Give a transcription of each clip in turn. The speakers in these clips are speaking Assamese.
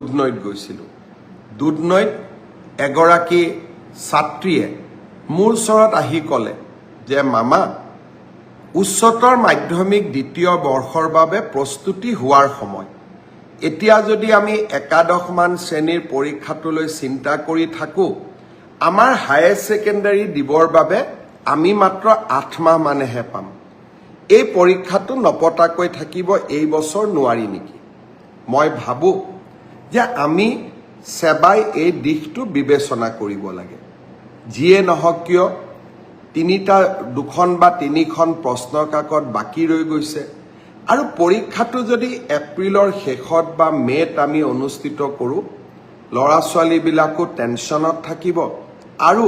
দুধনৈত গৈছিলোঁ। দুধনৈত এগৰাকী ছাত্ৰীয়ে মোৰ ওচৰত আহি ক'লে যে মামা, উচ্চতৰ মাধ্যমিক দ্বিতীয় বৰ্ষৰ বাবে প্ৰস্তুতি হোৱাৰ সময়। এতিয়া যদি আমি একাদশমান শ্ৰেণীৰ পৰীক্ষাটোলৈ চিন্তা কৰি থাকোঁ, আমাৰ হায়াৰ ছেকেণ্ডাৰী দিবৰ বাবে আমি মাত্ৰ 8 মাহ মানেহে পাম। এই পৰীক্ষাটো নপতাকৈ থাকিব এই বছৰ নোৱাৰি নেকি? মই ভাবোঁ যে আমি সেবাই এই দিশটো বিবেচনা কৰিব লাগে। যিয়ে নহওক কিয়, দুখন বা তিনিখন প্ৰশ্ন কাকত বাকী ৰৈ গৈছে আৰু পৰীক্ষাটো যদি এপ্ৰিলৰ শেষত বা মে'ত আমি অনুষ্ঠিত কৰোঁ, ল'ৰা ছোৱালীবিলাকো টেনশ্যনত থাকিব আৰু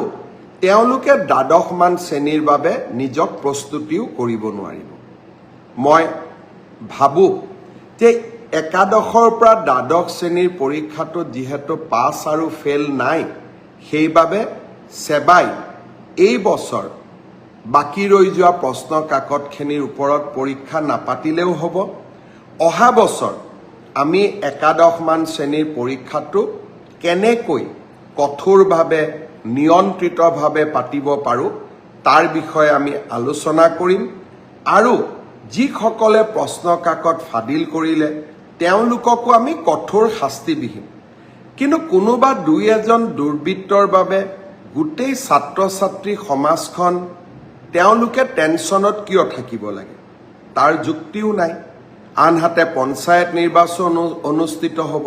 তেওঁলোকে দ্বাদশমান শ্ৰেণীৰ বাবে নিজক প্ৰস্তুতিও কৰিব নোৱাৰিব। মই ভাবোঁ যে একাদশৰ পৰা দ্বাদশ শ্ৰেণীৰ পৰীক্ষাটোত যিহেতু পাছ আৰু ফেইল নাই, সেইবাবে সেবাই এই বছৰ বাকী ৰৈ যোৱা প্ৰশ্ন কাকতখিনিৰ ওপৰত পৰীক্ষা নাপাতিলেও হ'ব। অহা বছৰ আমি একাদশমান শ্ৰেণীৰ পৰীক্ষাটো কেনেকৈ কঠোৰভাৱে নিয়ন্ত্ৰিতভাৱে পাতিব পাৰোঁ তাৰ বিষয়ে আমি আলোচনা কৰিম আৰু যিসকলে প্ৰশ্ন কাকত ফাদিল কৰিলে তেওঁলোককো আমি কঠোৰ শাস্তি বিহিম। কিন্তু কোনোবা দুই এজন দুৰ্বৃত্তৰ বাবে গোটেই ছাত্ৰ ছাত্ৰী সমাজখন তেওঁলোকে টেনশ্যনত কিয় থাকিব লাগে, তাৰ যুক্তিও নাই। আনহাতে পঞ্চায়ত নিৰ্বাচন অনুষ্ঠিত হ'ব।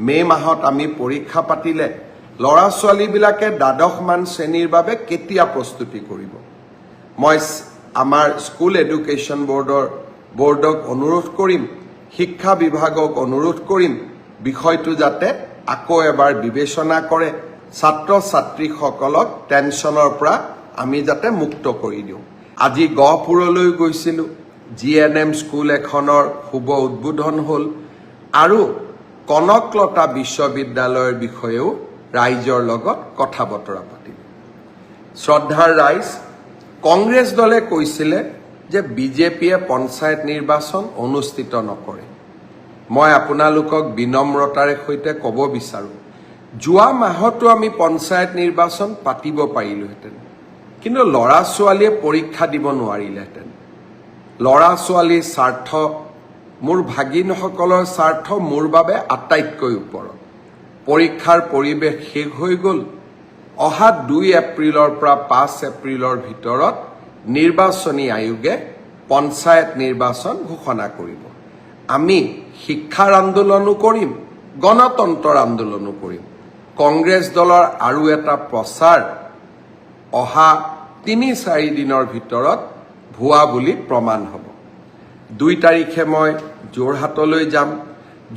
মে' মাহত আমি পৰীক্ষা পাতিলে ল'ৰা ছোৱালীবিলাকে দ্বাদশমান শ্ৰেণীৰ বাবে কেতিয়া প্ৰস্তুতি কৰিব? মই আমাৰ স্কুল এডুকেশ্যন বৰ্ডক অনুৰোধ কৰিম, শিক্ষা বিভাগক অনুৰোধ কৰিম, বিষয়টো যাতে আকৌ এবাৰ বিবেচনা কৰে, ছাত্ৰ ছাত্ৰীসকলক টেনশ্যনৰ পৰা আমি যাতে মুক্ত কৰি দিওঁ। আজি গহপুৰলৈ গৈছিলোঁ, GNM স্কুল এখনৰ শুভ উদ্বোধন হ'ল আৰু কনকলতা বিশ্ববিদ্যালয়ৰ বিষয়েও ৰাইজৰ লগত কথা বতৰা পাতিলোঁ। শ্ৰদ্ধাৰ ৰাইজ, কংগ্ৰেছ দলে কৈছিলে যে বিজেপিয়ে পঞ্চায়ত নিৰ্বাচন অনুষ্ঠিত নকৰে। মই আপোনালোকক বিনম্ৰতাৰে সৈতে ক'ব বিচাৰোঁ, যোৱা মাহতো আমি পঞ্চায়ত নিৰ্বাচন পাতিব পাৰিলোহেঁতেন, কিন্তু ল'ৰা ছোৱালীয়ে পৰীক্ষা দিব নোৱাৰিলেহেঁতেন। ল'ৰা ছোৱালীৰ স্বাৰ্থ, মোৰ ভাগিনসকলৰ স্বাৰ্থ মোৰ বাবে আটাইতকৈ ওপৰত। পৰীক্ষাৰ পৰিৱেশ শেষ হৈ গ'ল। অহা 2 এপ্ৰিলৰ পৰা 5 এপ্ৰিলৰ ভিতৰত নিৰ্বাচনী আয়োগে পঞ্চায়ত নিৰ্বাচন ঘোষণা কৰিব। আমি শিক্ষাৰ আন্দোলনো কৰিম, গণতন্ত্ৰৰ আন্দোলনো কৰিম। কংগ্ৰেছ দলৰ আৰু এটা প্ৰচাৰ অহা 3-4 দিনৰ ভিতৰত ভুৱা বুলি প্ৰমাণ হ'ব। 2 তাৰিখে মই যোৰহাটলৈ যাম।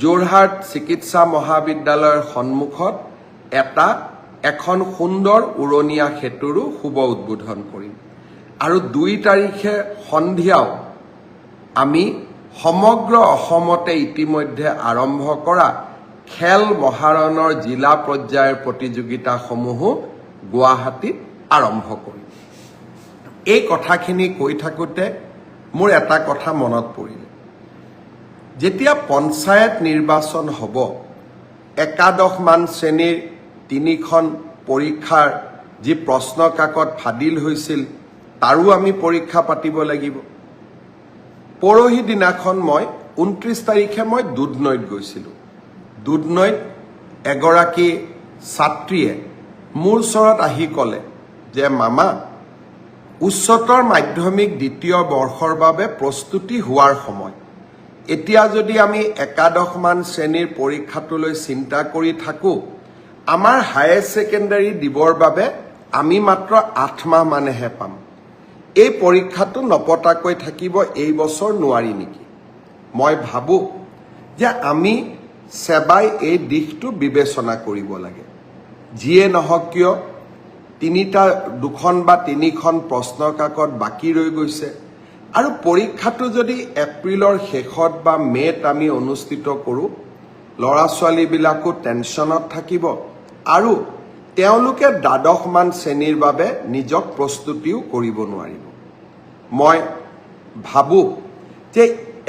যোৰহাট চিকিৎসা মহাবিদ্যালয়ৰ সন্মুখত এখন সুন্দৰ উৰণীয়া সেতুৰো শুভ উদ্বোধন কৰিম আৰু 2 তাৰিখে সন্ধিয়াও আমি সমগ্ৰ অসমতে ইতিমধ্যে আৰম্ভ কৰা খেল মহাৰণৰ জিলা পৰ্যায়ৰ প্ৰতিযোগিতাসমূহো গুৱাহাটীত আৰম্ভ কৰিম। এই কথাখিনি কৈ থাকোঁতে মোৰ এটা কথা মনত পৰিলে, যেতিয়া পঞ্চায়ত নিৰ্বাচন হ'ব, একাদশমান শ্ৰেণীৰ 3খন পৰীক্ষাৰ যি প্ৰশ্ন কাকত ফাদিল হৈছিল তাৰো আমি পৰীক্ষা পাতিব লাগিব। পৰহি দিনাখন 29 তাৰিখে মই দুধনৈত গৈছিলোঁ। দুধনৈত এগৰাকী ছাত্ৰীয়ে মোৰ ওচৰত আহি ক'লে যে মামা, উচ্চতৰ মাধ্যমিক দ্বিতীয় বৰ্ষৰ বাবে প্ৰস্তুতি হোৱাৰ সময়। এতিয়া যদি আমি একাদশমান শ্ৰেণীৰ পৰীক্ষাটোলৈ চিন্তা কৰি থাকোঁ, আমাৰ হায়াৰ ছেকেণ্ডাৰী দিবৰ বাবে আমি মাত্ৰ 8 মাহ মানেহে পাম। এই পৰীক্ষাটো নপতাকৈ থাকিব এই বছৰ নোৱাৰি নেকি? মই ভাবোঁ যে আমি সেবাই এই দিশটো বিবেচনা কৰিব লাগে। যিয়ে নহওক কিয়, দুখন বা তিনিখন প্ৰশ্ন কাকত বাকী ৰৈ গৈছে আৰু পৰীক্ষাটো যদি এপ্ৰিলৰ শেষত বা মে'ত আমি অনুষ্ঠিত কৰোঁ, ল'ৰা ছোৱালীবিলাকো টেনশ্যনত থাকিব আৰু তেওঁলোকে দ্বাদশমান শ্ৰেণীৰ বাবে নিজক প্ৰস্তুতিও কৰিব নোৱাৰিব। মই ভাবোঁ যে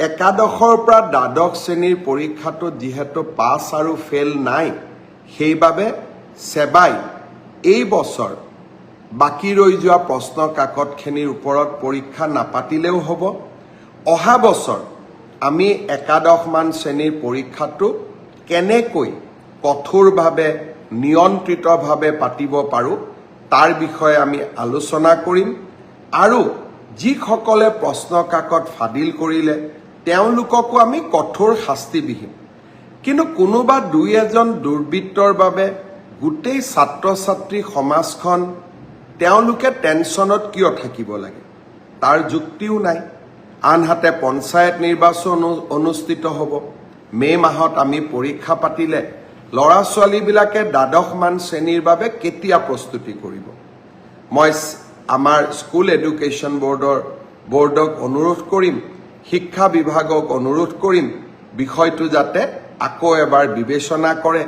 একাদশৰ পৰা দ্বাদশ শ্ৰেণীৰ পৰীক্ষাটোত যিহেতু পাছ আৰু ফেইল নাই, সেইবাবে সেবাই এই বছৰ বাকী ৰৈ যোৱা প্ৰশ্ন কাকতখিনিৰ ওপৰত পৰীক্ষা নাপাতিলেও হ'ব। অহা বছৰ আমি একাদশমান শ্ৰেণীৰ পৰীক্ষাটো কেনেকৈ কঠোৰভাৱে নিয়ন্ত্ৰিতভাৱে পাতিব পাৰোঁ তাৰ বিষয়ে আমি আলোচনা কৰিম। আৰু যিসকলে প্ৰশ্ন কাকত ফাদিল কৰিলে তেওঁলোককো আমি কঠোৰ শাস্তি বিহিম। কিন্তু কোনোবা দুই এজন দুৰ্বৃত্তৰ বাবে গোটেই ছাত্ৰ ছাত্ৰী সমাজখন তেওঁলোকে টেনশ্যনত কিয় থাকিব লাগে, তাৰ যুক্তিও নাই। আনহাতে পঞ্চায়ত নিৰ্বাচন অনুষ্ঠিত হ'ব। মে' মাহত আমি পৰীক্ষা পাতিলে ল'ৰা ছোৱালীবিলাকে দ্বাদশমান শ্ৰেণীৰ বাবে কেতিয়া প্ৰস্তুতি কৰিব? মই আমাৰ স্কুল এডুকেশ্যন বৰ্ডক অনুৰোধ কৰিম, শিক্ষা বিভাগক অনুৰোধ কৰিম, বিষয়টো যাতে আকৌ এবাৰ বিবেচনা কৰে,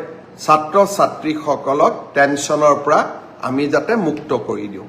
ছাত্ৰ ছাত্ৰীসকলক টেনশ্যনৰ পৰা আমি যাতে মুক্ত কৰি দিওঁ।